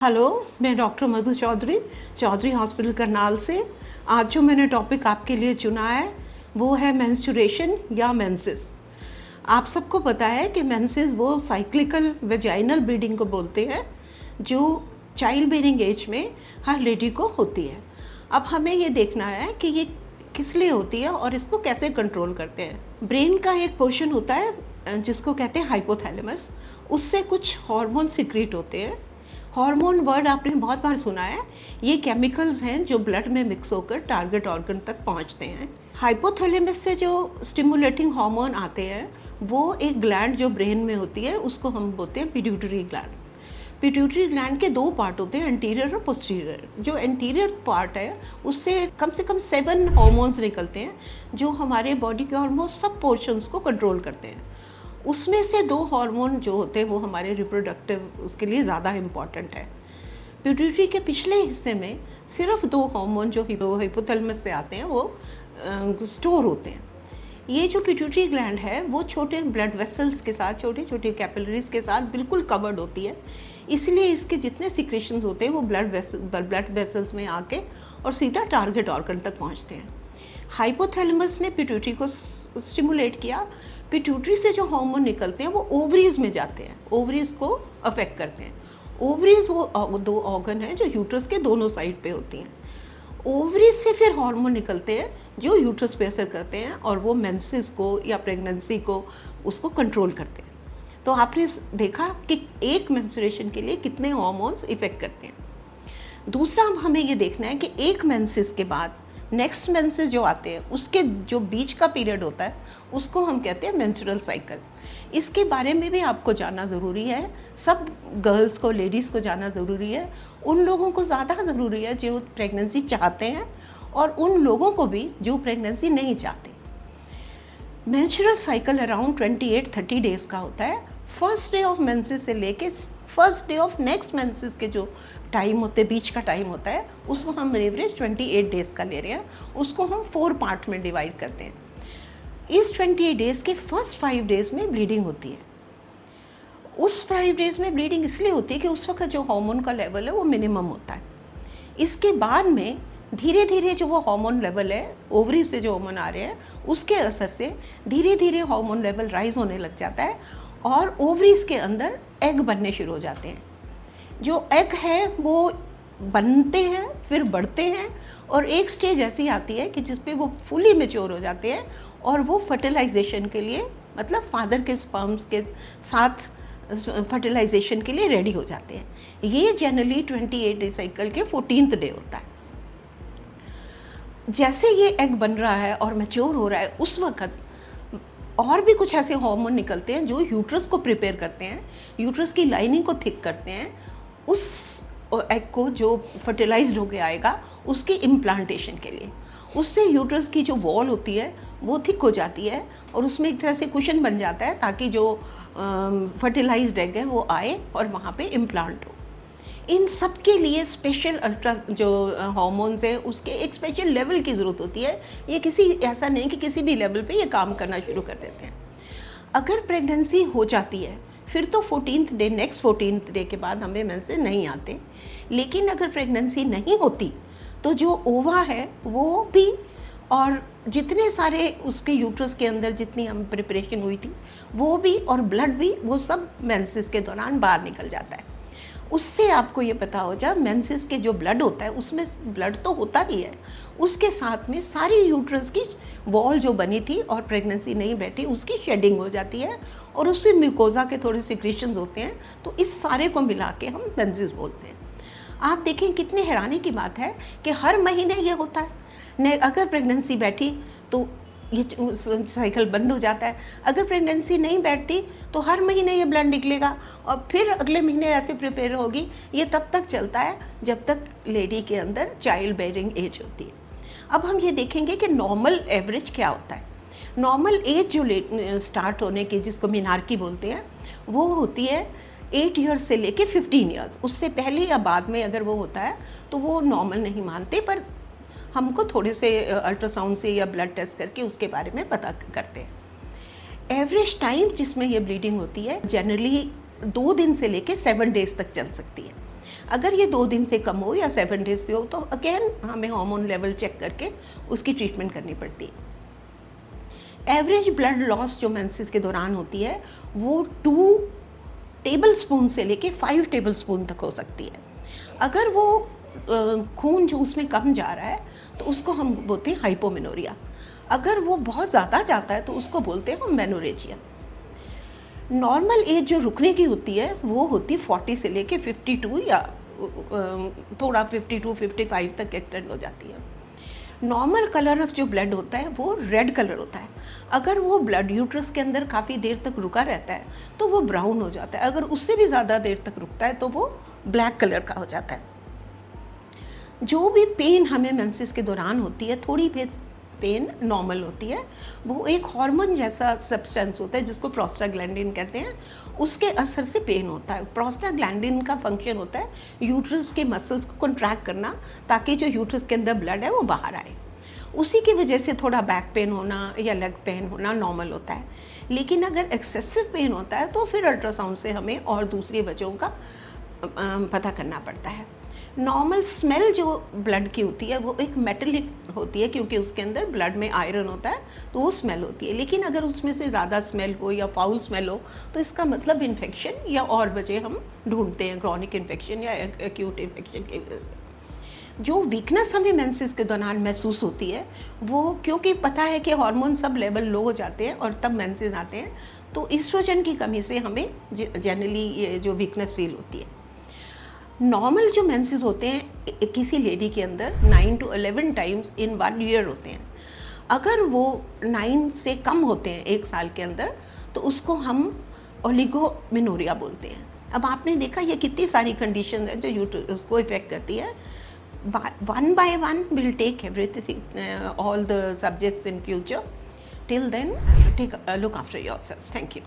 Hello, मैं doctor Madhu Chaudhary, Chaudhary hospital Karnal से। आज जो मैंने टॉपिक आपके लिए चुना है वो है मेंस्ट्रुएशन या मेंसेस। आप सबको पता है कि मेंसेस वो साइक्लिकल वेजाइनल ब्लीडिंग को बोलते हैं जो चाइल्ड बेयरिंग एज में हर लेडी को होती है। अब हमें ये देखना है कि ये किस लिए होती है और इसको कैसे कंट्रोल करते हैं। ब्रेन का एक पोर्शन होता है जिसको कहते हैं हाइपोथैलेमस, उससे कुछ हार्मोन सिक्रीट होते हैं। हार्मोन वर्ड आपने बहुत बार सुना है। ये केमिकल्स हैं जो ब्लड में मिक्स होकर टारगेट ऑर्गन तक पहुंचते हैं। हाइपोथैलेमस से जो स्टिमुलेटिंग हार्मोन आते हैं वो एक ग्लैंड जो ब्रेन में होती है उसको हम बोलते हैं पिट्यूटरी ग्लैंड। पिट्यूटरी ग्लैंड के दो पार्ट होते हैं, एंटीरियर और पोस्टीरियर। जो एंटीरियर पार्ट है उससे कम से कम 7 हार्मोन्स निकलते हैं जो हमारे बॉडी के ऑलमोस्ट सब पोर्शंस को कंट्रोल करते हैं। उसमें से 2 हार्मोन जो होते हैं वो हमारे रिप्रोडक्टिव उसके लिए ज़्यादा इम्पॉर्टेंट है। पिट्यूटरी के पिछले हिस्से में सिर्फ 2 हार्मोन जो हाइपोथैलेमस से आते हैं वो स्टोर होते हैं। ये जो पिट्यूटरी ग्लैंड है वो छोटे ब्लड वेसल्स के साथ, छोटे छोटे कैपिलरीज के साथ बिल्कुल कवर्ड होती है, इसलिए इसके जितने सिक्रेशंस होते हैं वो ब्लड वेसल्स में आके और सीधा टारगेट ऑर्गन तक पहुंचते हैं। हाइपोथैलेमस ने पिट्यूटरी को स्टिमुलेट किया। पिट्यूटरी से जो हार्मोन निकलते हैं वो ओवरीज में जाते हैं, ओवरीज को अफेक्ट करते हैं। ओवरीज वो 2 ऑर्गन हैं जो यूट्रस के दोनों साइड पे होती हैं। ओवरीज से फिर हार्मोन निकलते हैं जो यूट्रस पे असर करते हैं और वो मेंसेस को या प्रेगनेंसी को उसको कंट्रोल करते हैं। तो आपने देखा कि एक मेंस्ट्रुएशन के लिए कितने हार्मोन्स इफेक्ट करते हैं। दूसरा हमें ये देखना है कि एक मेंसेस के बाद नेक्स्ट मेंसेस जो आते हैं उसके जो बीच का पीरियड होता है उसको हम कहते हैं मेंस्ट्रुअल साइकिल। इसके बारे में भी आपको जानना ज़रूरी है। सब गर्ल्स को, लेडीज़ को जानना ज़रूरी है। उन लोगों को ज़्यादा ज़रूरी है जो प्रेगनेंसी चाहते हैं और उन लोगों को भी जो प्रेगनेंसी नहीं चाहते। मेंस्ट्रुअल साइकिल अराउंड 28-30 डेज़ का होता है। फर्स्ट डे ऑफ मेंसेस से लेके first day of next menses के जो टाइम होते हैं, बीच का टाइम होता है, उसको हम एवरेज 28 डेज़ का ले रहे हैं। उसको हम 4 पार्ट में डिवाइड करते हैं। इस 28 डेज़ के फर्स्ट 5 डेज़ में ब्लीडिंग होती है। उस 5 डेज़ में ब्लीडिंग इसलिए होती है कि उस वक्त जो हार्मोन का लेवल है वो मिनिमम होता है। इसके बाद में धीरे धीरे जो वो हार्मोन लेवल है, ओवरी से जो हार्मोन आ रहे हैं उसके असर से धीरे धीरे हार्मोन लेवल राइज होने लग जाता है और ओवरीज के अंदर एग बनने शुरू हो जाते हैं। जो एग है वो बनते हैं, फिर बढ़ते हैं और एक स्टेज ऐसी आती है कि जिसपे वो फुली मैच्योर हो जाते हैं और वो फर्टिलाइजेशन के लिए, मतलब फादर के स्पर्म्स के साथ फर्टिलाइजेशन के लिए रेडी हो जाते हैं। ये जनरली 28 डे साइकिल के 14th डे होता है। जैसे ये एग बन रहा है और मैच्योर हो रहा है उस वक्त और भी कुछ ऐसे हार्मोन निकलते हैं जो यूट्रस को प्रिपेयर करते हैं, यूट्रस की लाइनिंग को थिक करते हैं, उस एग को जो फर्टिलाइज्ड होके आएगा उसकी इम्प्लांटेशन के लिए। उससे यूट्रस की जो वॉल होती है वो थिक हो जाती है और उसमें एक तरह से कुशन बन जाता है ताकि जो फर्टिलाइज्ड एग है वो आए और वहाँ पे इम्प्लांट हो। इन सब के लिए स्पेशल अल्ट्रा जो हार्मोन्स है उसके एक स्पेशल लेवल की ज़रूरत होती है। ये किसी ऐसा नहीं कि किसी भी लेवल पे ये काम करना शुरू कर देते हैं। अगर प्रेगनेंसी हो जाती है फिर तो 14th day, next 14th day के बाद हमें मेंसेस नहीं आते। लेकिन अगर प्रेगनेंसी नहीं होती तो जो ओवा है वो भी और जितने सारे उसके यूट्रस के अंदर जितनी हम प्रिपरेशन हुई थी वो भी और ब्लड भी, वो सब मेंसेस के दौरान बाहर निकल जाता है। उससे आपको ये पता हो जाए मेंसेस के जो ब्लड होता है उसमें ब्लड तो होता ही है, उसके साथ में सारी यूट्रस की वॉल जो बनी थी और प्रेगनेंसी नहीं बैठी उसकी शेडिंग हो जाती है और उससे म्यूकोजा के थोड़े सिक्रेशंस होते हैं। तो इस सारे को मिला के हम मेंसेस बोलते हैं। आप देखें कितनी हैरानी की बात है कि हर महीने ये होता है। अगर प्रेगनेंसी बैठी तो ये साइकिल बंद हो जाता है, अगर प्रेगनेंसी नहीं बैठती तो हर महीने ये ब्लड निकलेगा और फिर अगले महीने ऐसे प्रिपेयर होगी। ये तब तक चलता है जब तक लेडी के अंदर चाइल्ड बेयरिंग एज होती है। अब हम ये देखेंगे कि नॉर्मल एवरेज क्या होता है। नॉर्मल एज जो स्टार्ट होने की, जिसको मिनार्की बोलते हैं, वो होती है 8 ईयर्स से लेके 15 ईयर्स। उससे पहले या बाद में अगर वो होता है तो वो नॉर्मल नहीं मानते, पर हमको थोड़े से अल्ट्रासाउंड से या ब्लड टेस्ट करके उसके बारे में पता करते हैं। एवरेज टाइम जिसमें ये ब्लीडिंग होती है जनरली 2 दिन से लेके 7 डेज तक चल सकती है। अगर ये 2 दिन से कम हो या 7 डेज से हो तो अगेन हमें हार्मोन लेवल चेक करके उसकी ट्रीटमेंट करनी पड़ती है। एवरेज ब्लड लॉस जो मेंसेस के दौरान होती है वो 2 टेबल स्पून से लेके 5 टेबल स्पून तक हो सकती है। अगर वो खून जो उसमें कम जा रहा है तो उसको हम बोलते हैं हाइपोमेनोरिया। अगर वो बहुत ज़्यादा जाता है तो उसको बोलते हैं हम मेनोरेजिया। नॉर्मल एज जो रुकने की होती है वो होती है 40 से लेके 52 या थोड़ा 52-55 तक एक्सटेंड हो जाती है। नॉर्मल कलर ऑफ जो ब्लड होता है वो रेड कलर होता है। अगर वो ब्लड यूट्रस के अंदर काफ़ी देर तक रुका रहता है तो वो ब्राउन हो जाता है। अगर उससे भी ज़्यादा देर तक रुकता है तो वो ब्लैक कलर का हो जाता है। जो भी पेन हमें मेंसेस के दौरान होती है, थोड़ी भी पेन नॉर्मल होती है। वो एक हार्मोन जैसा सब्सटेंस होता है जिसको प्रोस्टाग्लैंडिन कहते हैं, उसके असर से पेन होता है। प्रोस्टाग्लैंडिन का फंक्शन होता है यूट्रस के मसल्स को कॉन्ट्रैक्ट करना ताकि जो यूट्रस के अंदर ब्लड है वो बाहर आए। उसी की वजह से थोड़ा बैक पेन होना या लेग पेन होना नॉर्मल होता है। लेकिन अगर एक्सेसिव पेन होता है तो फिर अल्ट्रासाउंड से हमें और दूसरी वजहों का पता करना पड़ता है। नॉर्मल स्मेल जो ब्लड की होती है वो एक मेटलिक होती है क्योंकि उसके अंदर ब्लड में आयरन होता है तो वो स्मेल होती है। लेकिन अगर उसमें से ज़्यादा स्मेल हो या फाउल स्मेल हो तो इसका मतलब इन्फेक्शन या और वजह हम ढूंढते हैं, क्रॉनिक इन्फेक्शन या एक्यूट इन्फेक्शन की वजह से। जो वीकनेस हमें मेंसेस के दौरान महसूस होती है वो क्योंकि पता है कि हार्मोन सब लेवल लो हो जाते हैं और तब मेंसेस आते हैं, तो ईस्ट्रोजन की कमी से हमें जनरली ये जो वीकनेस फील होती है। नॉर्मल जो मेंसेस होते हैं किसी लेडी के अंदर 9 to 11 टाइम्स इन 1 ईयर होते हैं। अगर वो 9 से कम होते हैं 1 साल के अंदर तो उसको हम ओलिगोमेनोरिया बोलते हैं। अब आपने देखा ये कितनी सारी कंडीशन है जो यूट्रस को इफेक्ट करती है। One by one we'll take everything, all the subjects in future. Till then, look after yourself. Thank you.